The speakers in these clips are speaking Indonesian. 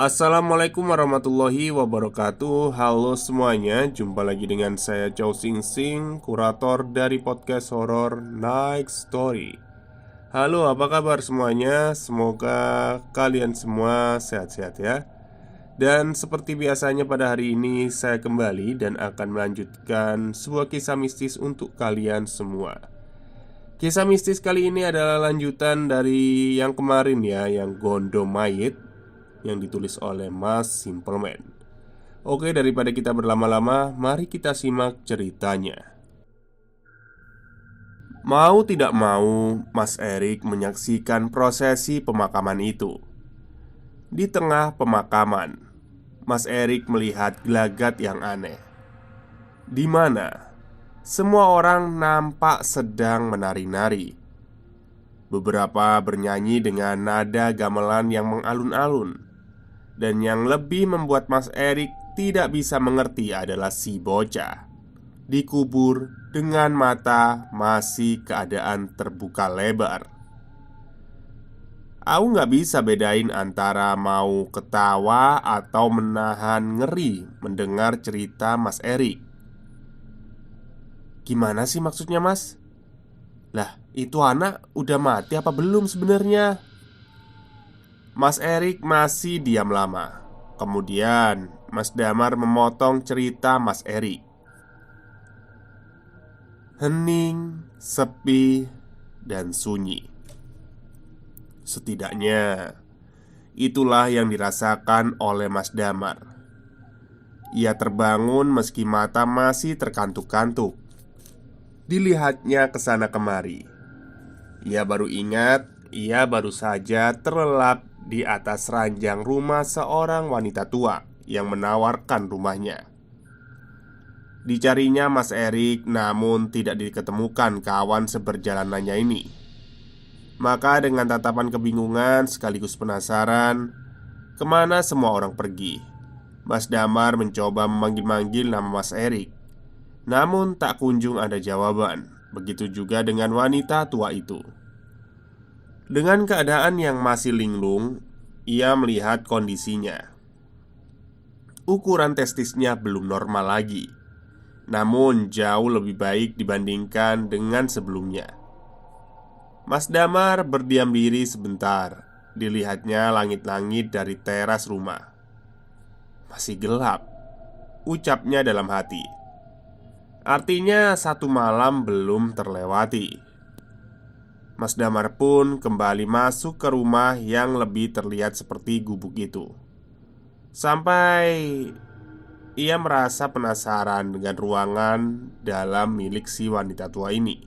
Assalamualaikum warahmatullahi wabarakatuh. Halo semuanya, jumpa lagi dengan saya Chow Sing Sing, kurator dari podcast horor Night Story. Halo, apa kabar semuanya? Semoga kalian semua sehat-sehat ya. Dan seperti biasanya pada hari ini saya kembali dan akan melanjutkan sebuah kisah mistis untuk kalian semua. Kisah mistis kali ini adalah lanjutan dari yang kemarin ya, yang Gondo Mayit, yang ditulis oleh Mas Simpleman. Oke, daripada kita berlama-lama, mari kita simak ceritanya. Mau tidak mau, Mas Erik menyaksikan prosesi pemakaman itu. Di tengah pemakaman, Mas Erik melihat gelagat yang aneh, di mana semua orang nampak sedang menari-nari. Beberapa bernyanyi dengan nada gamelan yang mengalun-alun. Dan yang lebih membuat Mas Erik tidak bisa mengerti adalah si bocah dikubur dengan mata masih keadaan terbuka lebar. Aku nggak bisa bedain antara mau ketawa atau menahan ngeri mendengar cerita Mas Erik. Gimana sih maksudnya, Mas? Lah, itu anak udah mati apa belum sebenarnya? Mas Erik masih diam lama. Kemudian Mas Damar memotong cerita Mas Erik. Hening, sepi, dan sunyi. Setidaknya itulah yang dirasakan oleh Mas Damar. Ia terbangun meski mata masih terkantuk-kantuk. Dilihatnya ke sana kemari. Ia baru ingat, ia baru saja terlelap di atas ranjang rumah seorang wanita tua yang menawarkan rumahnya. Dicarinya Mas Erik, namun tidak diketemukan kawan seperjalanannya ini. Maka dengan tatapan kebingungan sekaligus penasaran, kemana semua orang pergi, Mas Damar mencoba memanggil-manggil nama Mas Erik. Namun tak kunjung ada jawaban. Begitu juga dengan wanita tua itu. Dengan keadaan yang masih linglung, ia melihat kondisinya. Ukuran testisnya belum normal lagi, namun jauh lebih baik dibandingkan dengan sebelumnya. Mas Damar berdiam diri sebentar. Dilihatnya langit-langit dari teras rumah. Masih gelap, ucapnya dalam hati. Artinya satu malam belum terlewati. Mas Damar pun kembali masuk ke rumah yang lebih terlihat seperti gubuk itu. Sampai ia merasa penasaran dengan ruangan dalam milik si wanita tua ini.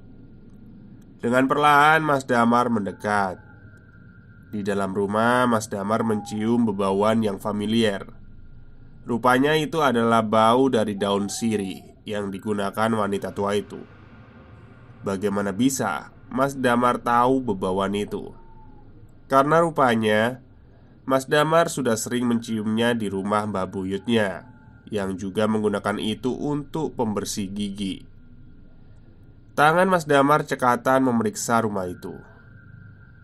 Dengan perlahan Mas Damar mendekat. Di dalam rumah Mas Damar mencium bebauan yang familiar. Rupanya itu adalah bau dari daun sirih yang digunakan wanita tua itu. Bagaimana bisa Mas Damar tahu bebauan itu? Karena rupanya Mas Damar sudah sering menciumnya di rumah Mbak Buyutnya, yang juga menggunakan itu untuk pembersih gigi. Tangan Mas Damar cekatan memeriksa rumah itu.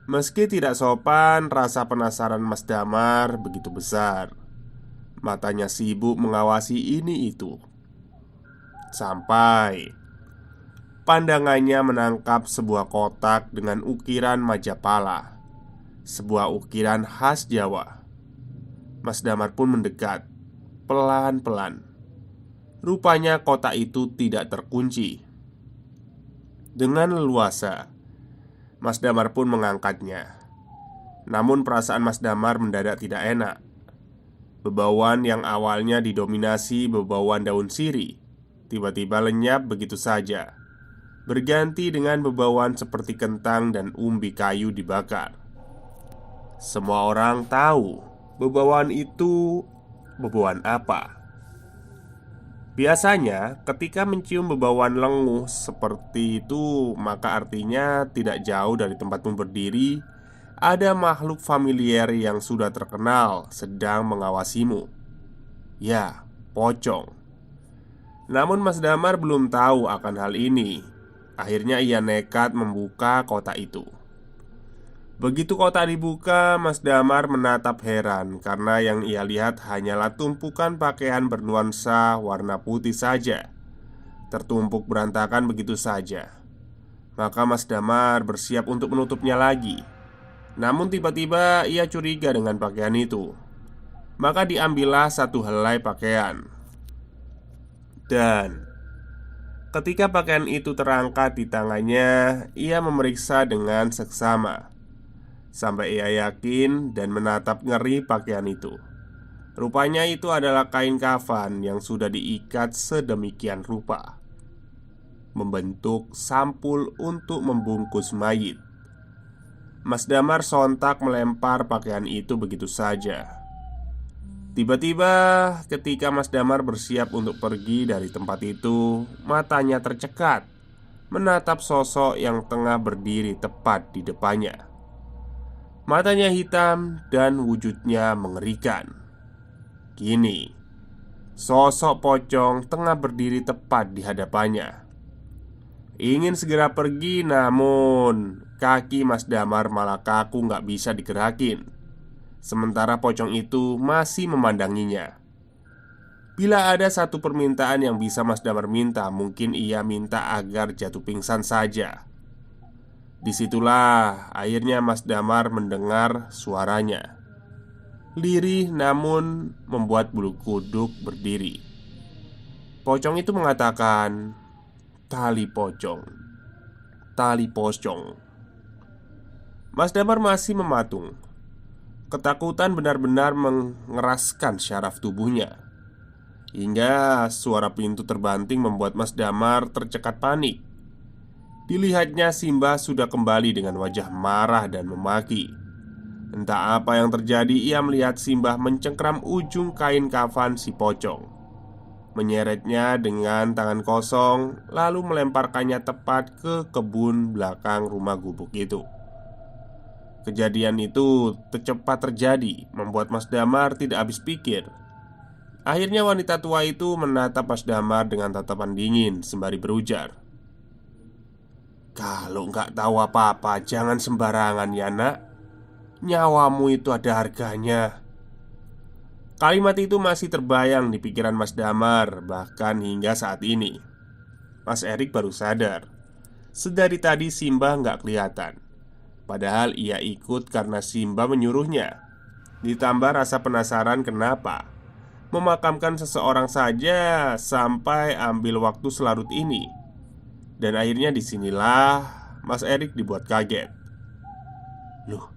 Meski tidak sopan, rasa penasaran Mas Damar begitu besar. Matanya sibuk mengawasi ini itu. Sampai pandangannya menangkap sebuah kotak dengan ukiran Majapala, sebuah ukiran khas Jawa. Mas Damar pun mendekat pelan-pelan. Rupanya kotak itu tidak terkunci. Dengan leluasa Mas Damar pun mengangkatnya. Namun perasaan Mas Damar mendadak tidak enak. Bebauan yang awalnya didominasi bebauan daun sirih tiba-tiba lenyap begitu saja, berganti dengan bebauan seperti kentang dan umbi kayu dibakar. Semua orang tahu bebauan itu bebauan apa. Biasanya ketika mencium bebauan lenguh seperti itu, maka artinya tidak jauh dari tempatmu berdiri ada makhluk familiar yang sudah terkenal sedang mengawasimu. Ya, pocong. Namun Mas Damar belum tahu akan hal ini. Akhirnya ia nekat membuka kotak itu. Begitu kotak dibuka, Mas Damar menatap heran karena yang ia lihat hanyalah tumpukan pakaian bernuansa warna putih saja, tertumpuk berantakan begitu saja. Maka Mas Damar bersiap untuk menutupnya lagi. Namun tiba-tiba ia curiga dengan pakaian itu. Maka diambillah satu helai pakaian. Dan ketika pakaian itu terangkat di tangannya, ia memeriksa dengan seksama sampai ia yakin dan menatap ngeri pakaian itu. Rupanya itu adalah kain kafan yang sudah diikat sedemikian rupa, membentuk sampul untuk membungkus mayit. Mas Damar sontak melempar pakaian itu begitu saja. Tiba-tiba ketika Mas Damar bersiap untuk pergi dari tempat itu, matanya tercekat menatap sosok yang tengah berdiri tepat di depannya. Matanya hitam dan wujudnya mengerikan. Kini, sosok pocong tengah berdiri tepat di hadapannya. Ingin segera pergi, namun kaki Mas Damar malah kaku gak bisa digerakin. Sementara pocong itu masih memandanginya. Bila ada satu permintaan yang bisa Mas Damar minta, mungkin ia minta agar jatuh pingsan saja. Disitulah akhirnya Mas Damar mendengar suaranya. Lirih namun membuat bulu kuduk berdiri. Pocong itu mengatakan, "Tali pocong, tali pocong." Mas Damar masih mematung. Ketakutan benar-benar mengeraskan syaraf tubuhnya. Hingga suara pintu terbanting membuat Mas Damar tercekat panik. Dilihatnya Simbah sudah kembali dengan wajah marah dan memaki. Entah apa yang terjadi, ia melihat Simbah mencengkram ujung kain kafan si pocong, menyeretnya dengan tangan kosong, lalu melemparkannya tepat ke kebun belakang rumah gubuk itu. Kejadian itu cepat terjadi, membuat Mas Damar tidak habis pikir. Akhirnya wanita tua itu menatap Mas Damar dengan tatapan dingin sembari berujar, "Kalau nggak tahu apa-apa, jangan sembarangan ya nak. Nyawamu itu ada harganya." Kalimat itu masih terbayang di pikiran Mas Damar, bahkan hingga saat ini. Mas Erik baru sadar, sedari tadi Simbah nggak kelihatan. Padahal ia ikut karena Simbah menyuruhnya. Ditambah rasa penasaran kenapa memakamkan seseorang saja sampai ambil waktu selarut ini. Dan akhirnya disinilah Mas Erik dibuat kaget. Loh,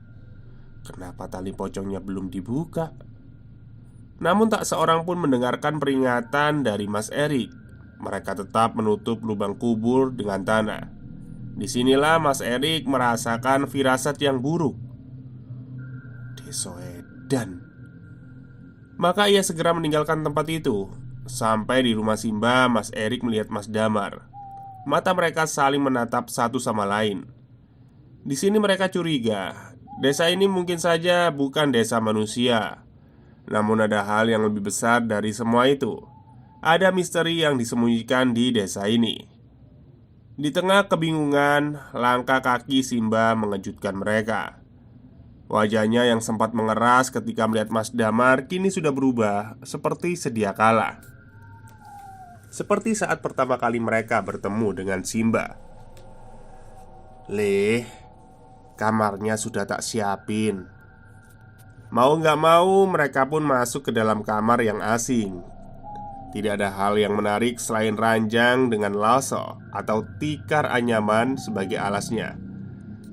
kenapa tali pocongnya belum dibuka? Namun tak seorang pun mendengarkan peringatan dari Mas Erik. Mereka tetap menutup lubang kubur dengan tanah. Disinilah Mas Erik merasakan firasat yang buruk. Desoedan. Maka ia segera meninggalkan tempat itu. Sampai di rumah Simbah, Mas Erik melihat Mas Damar. Mata mereka saling menatap satu sama lain. Di sini mereka curiga, desa ini mungkin saja bukan desa manusia. Namun ada hal yang lebih besar dari semua itu. Ada misteri yang disembunyikan di desa ini. Di tengah kebingungan, langkah kaki Simbah mengejutkan mereka. Wajahnya yang sempat mengeras ketika melihat Mas Damar kini sudah berubah seperti sedia kala. Seperti saat pertama kali mereka bertemu dengan Simbah. "Leh, kamarnya sudah tak siapin." Mau gak mau mereka pun masuk ke dalam kamar yang asing. Tidak ada hal yang menarik selain ranjang dengan laso atau tikar anyaman sebagai alasnya.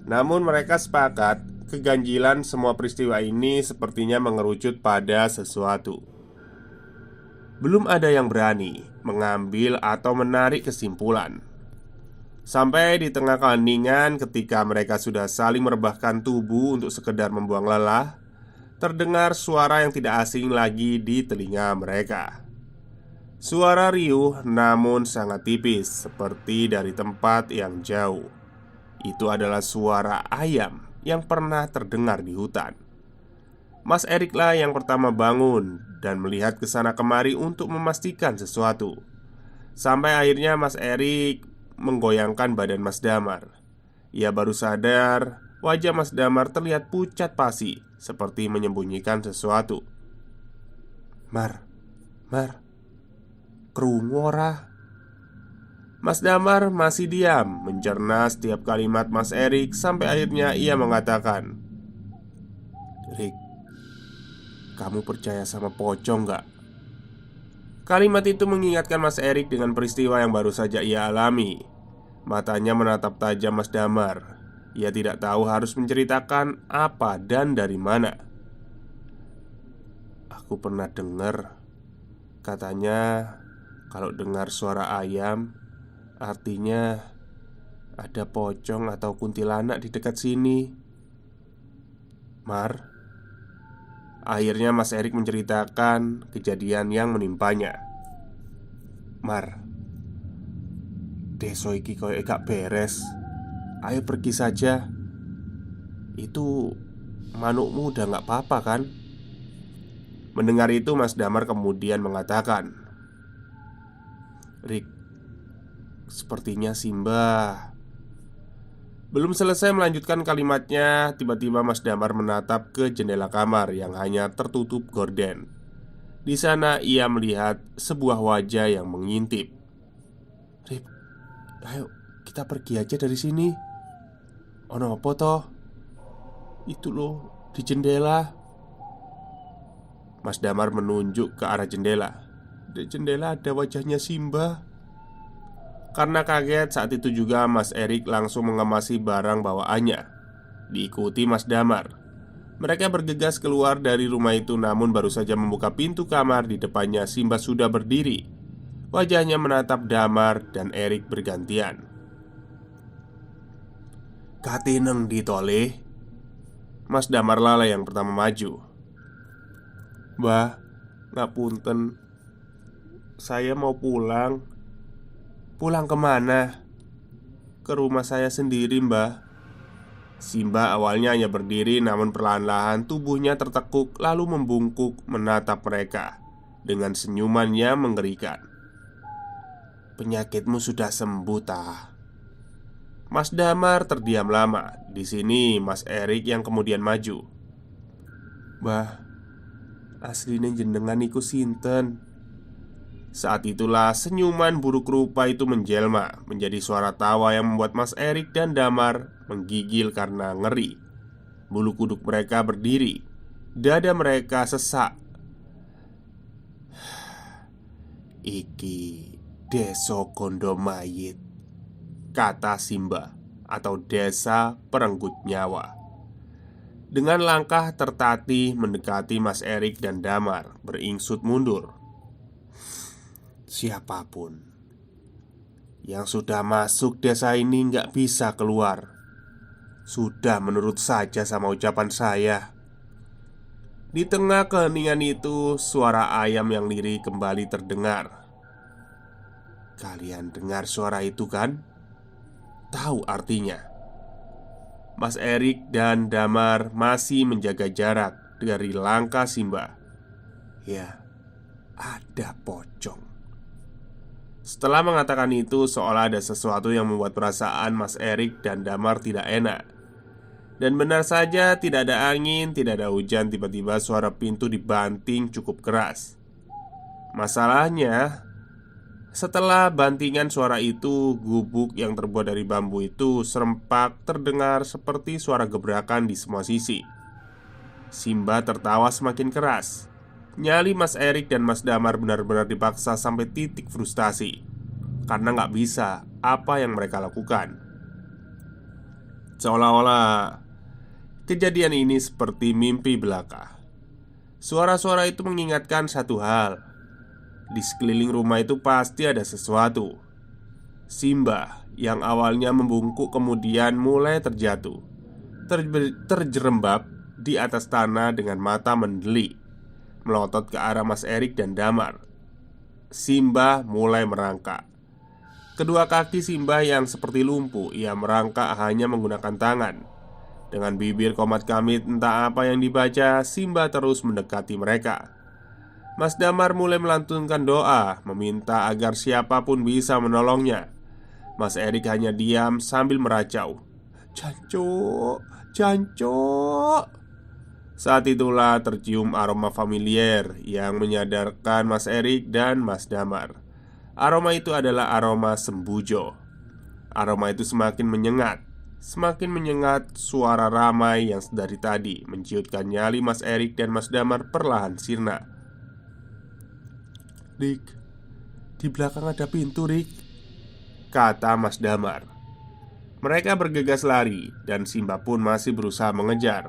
Namun mereka sepakat keganjilan semua peristiwa ini sepertinya mengerucut pada sesuatu. Belum ada yang berani mengambil atau menarik kesimpulan. Sampai di tengah keheningan ketika mereka sudah saling merebahkan tubuh untuk sekedar membuang lelah, terdengar suara yang tidak asing lagi di telinga mereka. Suara riuh namun sangat tipis, seperti dari tempat yang jauh. Itu adalah suara ayam yang pernah terdengar di hutan. Mas Eriklah yang pertama bangun dan melihat ke sana kemari untuk memastikan sesuatu. Sampai akhirnya Mas Erik menggoyangkan badan Mas Damar. Ia baru sadar Wajah Mas Damar terlihat pucat pasi, seperti menyembunyikan sesuatu. Mar, krungu ora?" Mas Damar masih diam, mencerna setiap kalimat Mas Erik sampai akhirnya ia mengatakan, "Rik, kamu percaya sama pocong gak?" Kalimat itu mengingatkan Mas Erik dengan peristiwa yang baru saja ia alami. Matanya menatap tajam Mas Damar. Ia tidak tahu harus menceritakan apa dan dari mana. "Aku pernah dengar, katanya kalau dengar suara ayam artinya ada pocong atau kuntilanak di dekat sini, Mar." Akhirnya Mas Erik menceritakan kejadian yang menimpanya. "Mar, deso iki koyo gak beres. Ayo pergi saja. Itu manukmu udah gak apa-apa kan?" Mendengar itu Mas Damar kemudian mengatakan, "Rik, sepertinya Simbah." Belum selesai melanjutkan kalimatnya, tiba-tiba Mas Damar menatap ke jendela kamar yang hanya tertutup gorden. Di sana ia melihat sebuah wajah yang mengintip. "Rip, ayo kita pergi aja dari sini. Ono apa toh? Itu loh, di jendela." Mas Damar menunjuk ke arah jendela. "Di jendela ada wajahnya Simbah." Karena kaget saat itu juga Mas Erik langsung mengemasi barang bawaannya, diikuti Mas Damar. Mereka bergegas keluar dari rumah itu, namun baru saja membuka pintu kamar, di depannya Simbah sudah berdiri. Wajahnya menatap Damar dan Erik bergantian. "Katineng ditoleh." Mas Damar lala yang pertama maju. "Mbah, ngapunten, saya mau pulang." "Pulang kemana?" "Ke rumah saya sendiri, Mbah." Simbah awalnya hanya berdiri, namun perlahan-lahan tubuhnya tertekuk lalu membungkuk menatap mereka dengan senyuman yang mengerikan. "Penyakitmu sudah sembuh, tah?" Mas Damar terdiam lama. Di sini Mas Erik yang kemudian maju. "Mbah, asline jenengan iku sinten?" Saat itulah senyuman buruk rupa itu menjelma menjadi suara tawa yang membuat Mas Erik dan Damar menggigil karena ngeri. Bulu kuduk mereka berdiri, dada mereka sesak. "Iki Deso Gondomayit," kata Simbah, atau Desa Perenggut Nyawa. Dengan langkah tertatih mendekati Mas Erik dan Damar, beringsut mundur. "Siapapun yang sudah masuk desa ini nggak bisa keluar. Sudah menurut saja sama ucapan saya." Di tengah keheningan itu, suara ayam yang lirih kembali terdengar. "Kalian dengar suara itu kan? Tahu artinya?" Mas Erik dan Damar masih menjaga jarak dari langkah Simbah. "Ya, ada pocong." Setelah mengatakan itu, seolah ada sesuatu yang membuat perasaan Mas Erik dan Damar tidak enak. Dan benar saja, tidak ada angin, tidak ada hujan. Tiba-tiba suara pintu dibanting cukup keras. Masalahnya, setelah bantingan suara itu, gubuk yang terbuat dari bambu itu serempak terdengar seperti suara gebrakan di semua sisi. Simbah tertawa semakin keras. Nyali Mas Erik dan Mas Damar benar-benar dipaksa sampai titik frustasi karena nggak bisa apa yang mereka lakukan. Seolah-olah kejadian ini seperti mimpi belaka. Suara-suara itu mengingatkan satu hal. Di sekeliling rumah itu pasti ada sesuatu. Simbah yang awalnya membungkuk kemudian mulai terjatuh, terjerembab di atas tanah dengan mata mendelik, melotot ke arah Mas Erik dan Damar. Simbah mulai merangkak. Kedua kaki Simbah yang seperti lumpuh, ia merangkak hanya menggunakan tangan. Dengan bibir komat kamit entah apa yang dibaca, Simbah terus mendekati mereka. Mas Damar mulai melantunkan doa, meminta agar siapapun bisa menolongnya. Mas Erik hanya diam sambil meracau, "Jancuk, Jancok. Saat itulah tercium aroma familiar yang menyadarkan Mas Erik dan Mas Damar. Aroma itu adalah aroma sembujo. Aroma itu semakin menyengat. Semakin menyengat, suara ramai yang dari tadi menciutkan nyali Mas Erik dan Mas Damar perlahan sirna. "Rik, di belakang ada pintu, Rik," kata Mas Damar. Mereka bergegas lari dan Simba pun masih berusaha mengejar.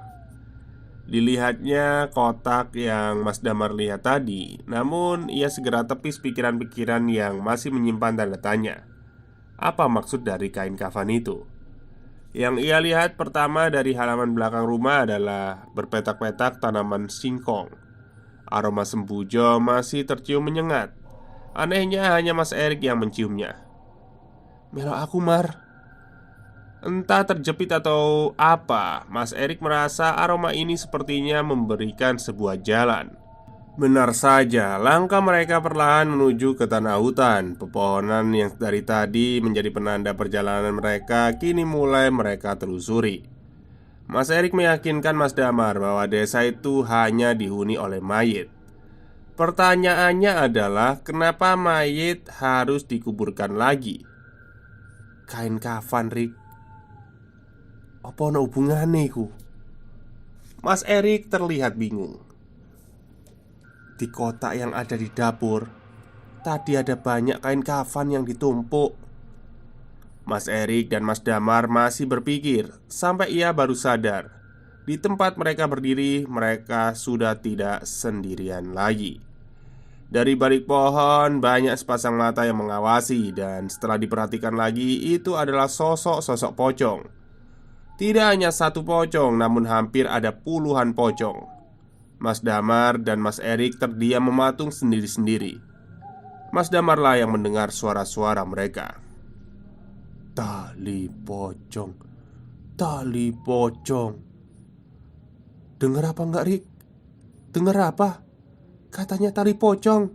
Dilihatnya kotak yang Mas Damar lihat tadi, namun ia segera tepis pikiran-pikiran yang masih menyimpan tanda tanya. Apa maksud dari kain kafan itu? Yang ia lihat pertama dari halaman belakang rumah adalah berpetak-petak tanaman singkong. Aroma sembujo masih tercium menyengat. Anehnya hanya Mas Erik yang menciumnya. "Melok aku, Mar." Entah terjepit atau apa, Mas Erik merasa aroma ini sepertinya memberikan sebuah jalan. Benar saja, langkah mereka perlahan menuju ke tanah hutan. Pepohonan yang dari tadi menjadi penanda perjalanan mereka kini mulai mereka telusuri. Mas Erik meyakinkan Mas Damar bahwa desa itu hanya dihuni oleh mayit. Pertanyaannya adalah kenapa mayit harus dikuburkan lagi? Kain kafan, Rik. Apa ana hubungane iku? Mas Erik terlihat bingung. Di kotak yang ada di dapur, tadi ada banyak kain kafan yang ditumpuk. Mas Erik dan Mas Damar masih berpikir sampai ia baru sadar. Di tempat mereka berdiri, mereka sudah tidak sendirian lagi. Dari balik pohon, banyak sepasang mata yang mengawasi. Dan setelah diperhatikan lagi, itu adalah sosok-sosok pocong. Tidak hanya satu pocong, namun hampir ada puluhan pocong. Mas Damar dan Mas Erik terdiam mematung sendiri-sendiri. Mas Damarlah yang mendengar suara-suara mereka. "Tali pocong, tali pocong." "Dengar apa enggak, Rik? Dengar apa? Katanya tali pocong."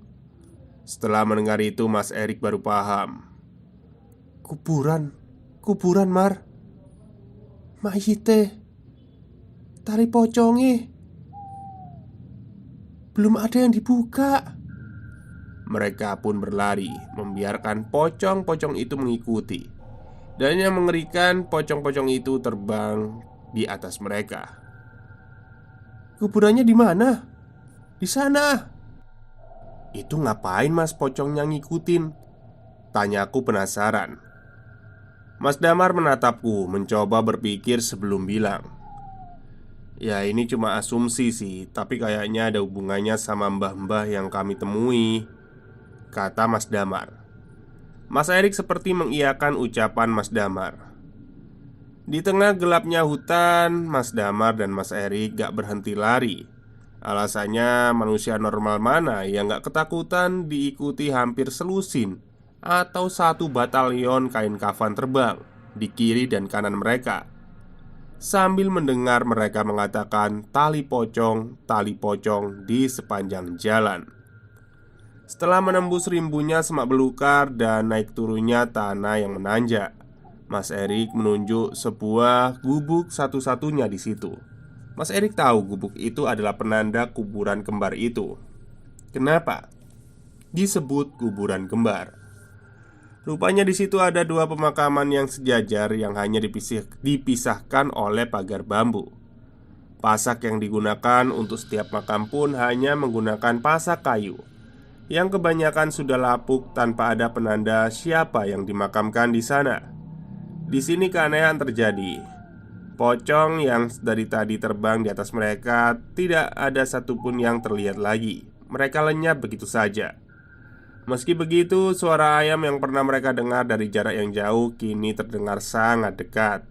Setelah mendengar itu, Mas Erik baru paham. Kuburan, kuburan, Mar. Mayite, tali pocongnya belum ada yang dibuka. Mereka pun berlari, membiarkan pocong-pocong itu mengikuti. Dan yang mengerikan, pocong-pocong itu terbang di atas mereka. "Kuburannya di mana?" "Di sana." "Itu ngapain Mas pocongnya ngikutin?" tanyaku penasaran. Mas Damar menatapku, mencoba berpikir sebelum bilang. "Ya ini cuma asumsi sih, tapi kayaknya ada hubungannya sama mbah-mbah yang kami temui," kata Mas Damar. Mas Erik seperti mengiyakan ucapan Mas Damar. Di tengah gelapnya hutan, Mas Damar dan Mas Erik gak berhenti lari. Alasannya manusia normal mana yang gak ketakutan diikuti hampir selusin atau satu batalion kain kafan terbang di kiri dan kanan mereka. Sambil mendengar mereka mengatakan tali pocong di sepanjang jalan. Setelah menembus rimbunya semak belukar dan naik turunnya tanah yang menanjak, Mas Erik menunjuk sebuah gubuk satu-satunya di situ. Mas Erik tahu gubuk itu adalah penanda kuburan kembar itu. Kenapa disebut kuburan kembar? Rupanya di situ ada dua pemakaman yang sejajar yang hanya dipisahkan oleh pagar bambu. Pasak yang digunakan untuk setiap makam pun hanya menggunakan pasak kayu yang kebanyakan sudah lapuk tanpa ada penanda siapa yang dimakamkan di sana. Di sini keanehan terjadi. Pocong yang dari tadi terbang di atas mereka tidak ada satupun yang terlihat lagi. Mereka lenyap begitu saja. Meski begitu, suara ayam yang pernah mereka dengar dari jarak yang jauh kini terdengar sangat dekat.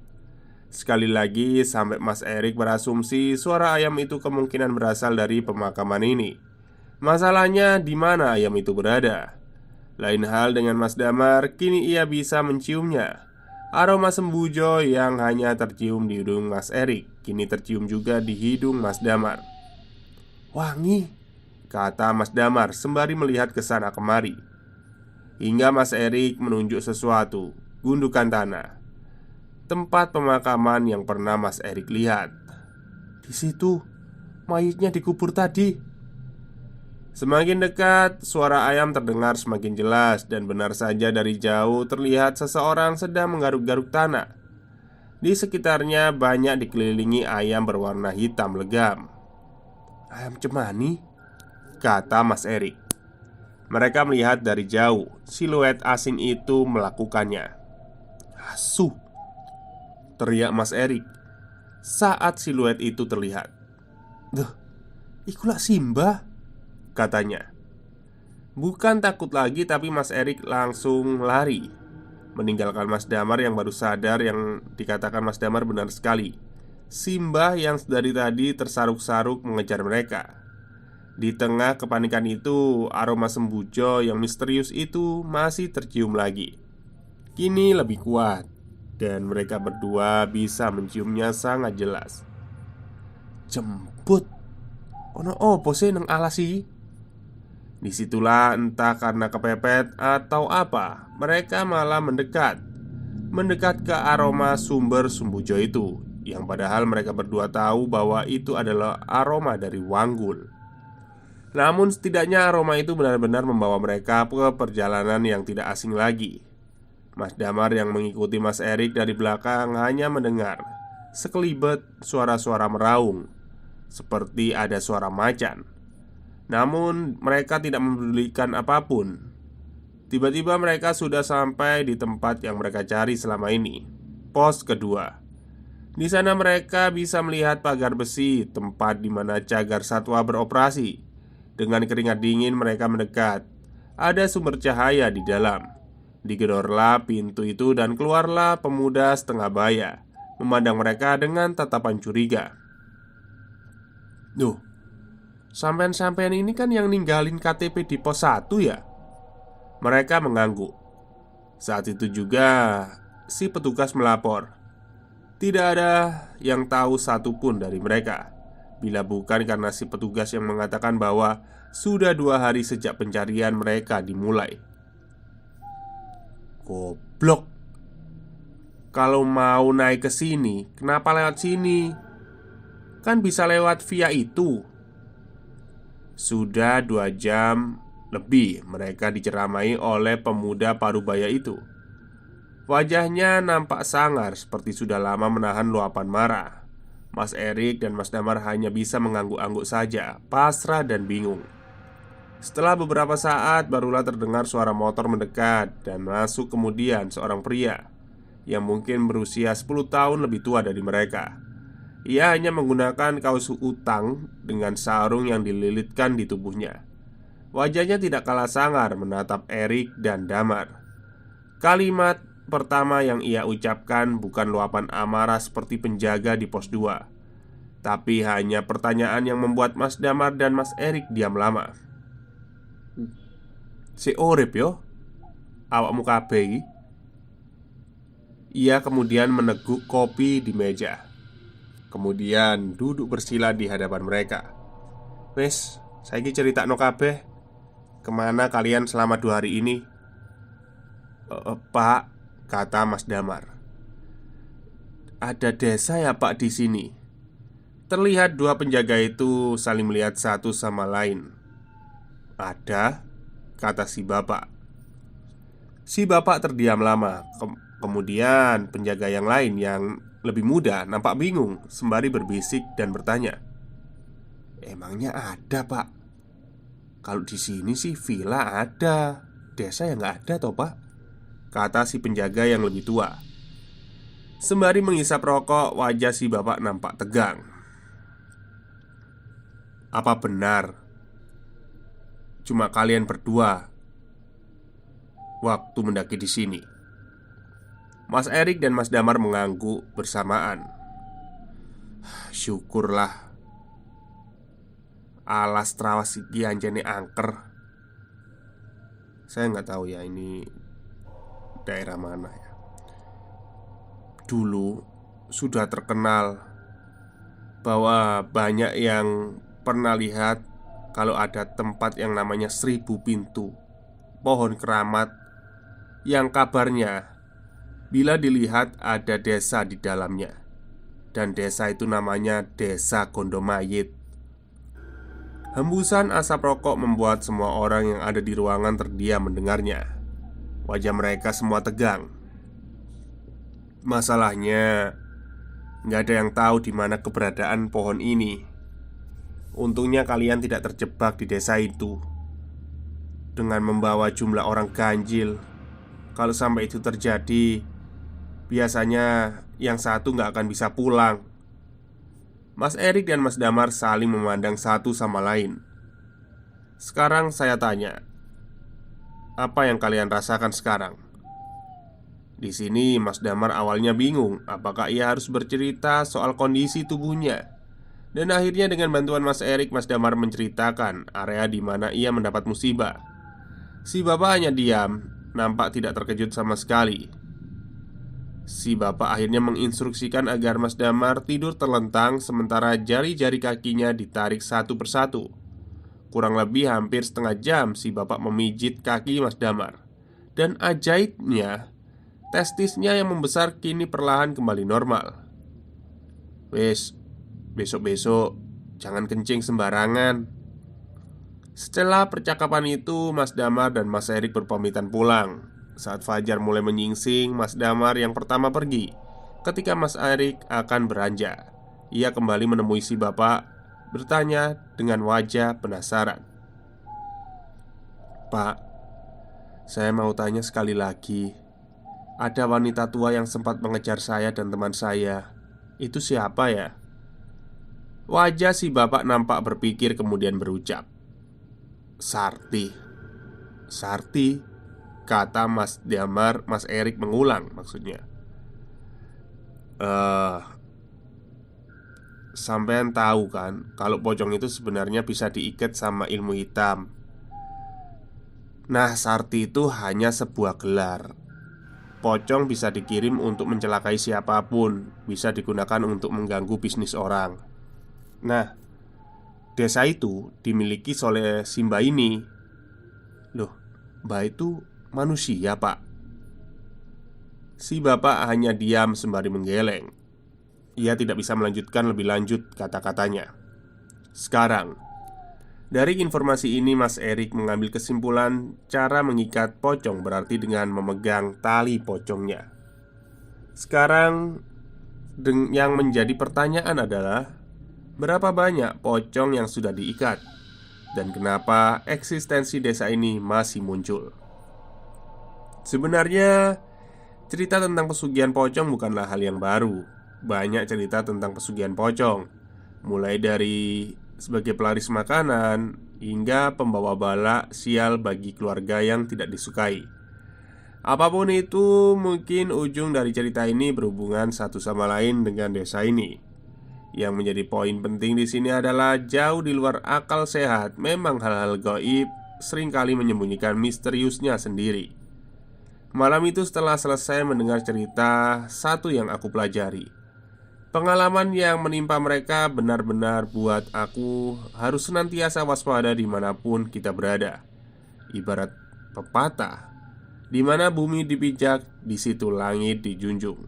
Sekali lagi, sampai Mas Erik berasumsi suara ayam itu kemungkinan berasal dari pemakaman ini. Masalahnya, di mana ayam itu berada? Lain hal dengan Mas Damar, kini ia bisa menciumnya. Aroma sembujo yang hanya tercium di hidung Mas Erik kini tercium juga di hidung Mas Damar. "Wangi," kata Mas Damar sembari melihat ke sana kemari. Hingga Mas Erik menunjuk sesuatu, gundukan tanah. tempat pemakaman yang pernah Mas Erik lihat. Di situ, mayitnya dikubur tadi. Semakin dekat, suara ayam terdengar semakin jelas dan benar saja dari jauh terlihat seseorang sedang menggaruk-garuk tanah. Di sekitarnya banyak dikelilingi ayam berwarna hitam legam. "Ayam cemani," kata Mas Erik. Mereka melihat dari jauh siluet asing itu melakukannya. "Asu!" teriak Mas Erik saat siluet itu terlihat. "Duh, ikulah Simba," katanya. Bukan takut lagi, tapi Mas Erik langsung lari, meninggalkan Mas Damar yang baru sadar. Yang dikatakan Mas Damar benar sekali. Simba yang dari tadi tersaruk-saruk mengejar mereka. Di tengah kepanikan itu, aroma sembujo yang misterius itu masih tercium lagi. Kini lebih kuat, dan mereka berdua bisa menciumnya sangat jelas. "Jemput, ono opo sih nang alas iki?" Disitulah entah karena kepepet atau apa, mereka malah mendekat. Mendekat ke aroma sumber sembujo itu, yang padahal mereka berdua tahu bahwa itu adalah aroma dari Wanggul. Namun setidaknya aroma itu benar-benar membawa mereka ke perjalanan yang tidak asing lagi. Mas Damar yang mengikuti Mas Erik dari belakang hanya mendengar sekelibet suara-suara meraung, seperti ada suara macan. Namun mereka tidak mempedulikan apapun. Tiba-tiba mereka sudah sampai di tempat yang mereka cari selama ini, pos kedua. Di sana mereka bisa melihat pagar besi, tempat di mana cagar satwa beroperasi. Dengan keringat dingin mereka mendekat. Ada sumber cahaya di dalam. Digedorlah pintu itu dan keluarlah pemuda setengah baya, memandang mereka dengan tatapan curiga. "Duh, sampean-sampean ini kan yang ninggalin KTP di pos 1 ya?" Mereka mengangguk. Saat itu juga si petugas melapor. Tidak ada yang tahu satupun dari mereka, bila bukan karena si petugas yang mengatakan bahwa sudah 2 hari sejak pencarian mereka dimulai. Goblok. Kalau mau naik ke sini, kenapa lewat sini? Kan bisa lewat via itu. Sudah 2 jam lebih mereka diceramai oleh pemuda parubaya itu. Wajahnya nampak sangar, seperti sudah lama menahan luapan marah. Mas Erik dan Mas Damar hanya bisa mengangguk-angguk saja, pasrah dan bingung. Setelah beberapa saat, barulah terdengar suara motor mendekat dan masuk. Kemudian seorang pria yang mungkin berusia 10 tahun lebih tua dari mereka. Ia hanya menggunakan kaos utang dengan sarung yang dililitkan di tubuhnya. Wajahnya tidak kalah sangar menatap Erik dan Damar. Kalimat pertama yang ia ucapkan bukan luapan amarah seperti penjaga di pos 2, tapi hanya pertanyaan yang membuat Mas Damar dan Mas Erik diam lama. "Si urip yo? Awakmu kabeh iki?" Ia kemudian meneguk kopi di meja. Kemudian duduk bersila di hadapan mereka. "Wes, saiki critakno kabeh. Kemana kalian selama 2 hari ini?" Pak," kata Mas Damar, "ada desa ya Pak di sini." Terlihat 2 penjaga itu saling melihat satu sama lain. "Ada?" kata si bapak. Si bapak terdiam lama. Kemudian penjaga yang lain yang lebih muda nampak bingung sembari berbisik dan bertanya, "Emangnya ada Pak? Kalau di sini sih villa ada, desa yang nggak ada toh Pak?" kata si penjaga yang lebih tua. Sembari menghisap rokok, wajah si bapak nampak tegang. "Apa benar cuma kalian berdua waktu mendaki di sini?" Mas Erik dan Mas Damar mengangguk bersamaan. "Syukurlah. Alas trawas iki anjene angker." Saya nggak tahu ya ini daerah mana ya. Dulu sudah terkenal bahwa banyak yang pernah lihat kalau ada tempat yang namanya 1000 pintu, pohon keramat, yang kabarnya bila dilihat ada desa di dalamnya. Dan desa itu namanya Desa Gondomayit. Hembusan asap rokok membuat semua orang yang ada di ruangan terdiam mendengarnya. Wajah mereka semua tegang. Masalahnya, nggak ada yang tahu di mana keberadaan pohon ini. Untungnya kalian tidak terjebak di desa itu dengan membawa jumlah orang ganjil. Kalau sampai itu terjadi, biasanya yang satu nggak akan bisa pulang. Mas Erik dan Mas Damar saling memandang satu sama lain. Sekarang saya tanya, apa yang kalian rasakan sekarang? Di sini Mas Damar awalnya bingung apakah ia harus bercerita soal kondisi tubuhnya. Dan akhirnya dengan bantuan Mas Erik, Mas Damar menceritakan area di mana ia mendapat musibah. Si bapak hanya diam, nampak tidak terkejut sama sekali. Si bapak akhirnya menginstruksikan agar Mas Damar tidur terlentang sementara jari-jari kakinya ditarik satu persatu. Kurang lebih hampir setengah jam si bapak memijit kaki Mas Damar. Dan ajaibnya, testisnya yang membesar kini perlahan kembali normal. Wes, besok-besok jangan kencing sembarangan. Setelah percakapan itu, Mas Damar dan Mas Erik berpamitan pulang. Saat fajar mulai menyingsing, Mas Damar yang pertama pergi. Ketika Mas Erik akan beranjak, ia kembali menemui si bapak, bertanya dengan wajah penasaran. "Pak, saya mau tanya sekali lagi. Ada wanita tua yang sempat mengejar saya dan teman saya. Itu siapa ya?" Wajah si bapak nampak berpikir kemudian berucap, "Sarti." "Sarti?" kata Mas Damar. Mas Erik mengulang maksudnya. Sampean tahu kan kalau pocong itu sebenarnya bisa diikat sama ilmu hitam. Nah, Sarti itu hanya sebuah gelar. Pocong bisa dikirim untuk mencelakai siapapun, bisa digunakan untuk mengganggu bisnis orang. Nah, desa itu dimiliki oleh si Mbak ini. Loh, Mbak itu manusia, Pak? Si bapak hanya diam sembari menggeleng. Ia tidak bisa melanjutkan lebih lanjut kata-katanya. Sekarang, dari informasi ini Mas Erik mengambil kesimpulan cara mengikat pocong berarti dengan memegang tali pocongnya. Sekarang, yang menjadi pertanyaan adalah berapa banyak pocong yang sudah diikat dan kenapa eksistensi desa ini masih muncul. Sebenarnya, cerita tentang pesugihan pocong bukanlah hal yang baru. Banyak cerita tentang pesugihan pocong, mulai dari sebagai pelaris makanan hingga pembawa bala sial bagi keluarga yang tidak disukai. Apapun itu, mungkin ujung dari cerita ini berhubungan satu sama lain dengan desa ini. Yang menjadi poin penting di sini adalah jauh di luar akal sehat. Memang hal-hal gaib seringkali menyembunyikan misteriusnya sendiri. Malam itu setelah selesai mendengar cerita, satu yang aku pelajari, pengalaman yang menimpa mereka benar-benar buat aku harus senantiasa waspada dimanapun kita berada. Ibarat pepatah, di mana bumi dipijak, di situ langit dijunjung.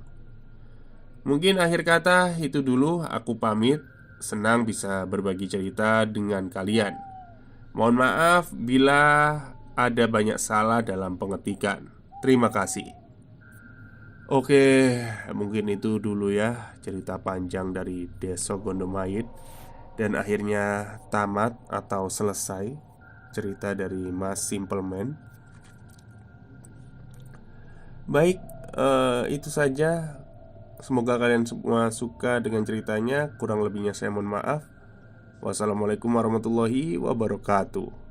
Mungkin akhir kata itu dulu, aku pamit. Senang bisa berbagi cerita dengan kalian. Mohon maaf bila ada banyak salah dalam pengetikan. Terima kasih. Oke, mungkin itu dulu ya cerita panjang dari Desa Gondomayit. Dan akhirnya tamat atau selesai cerita dari Mas Simpleman. Baik, itu saja. Semoga kalian semua suka dengan ceritanya. Kurang lebihnya saya mohon maaf. Wassalamualaikum warahmatullahi wabarakatuh.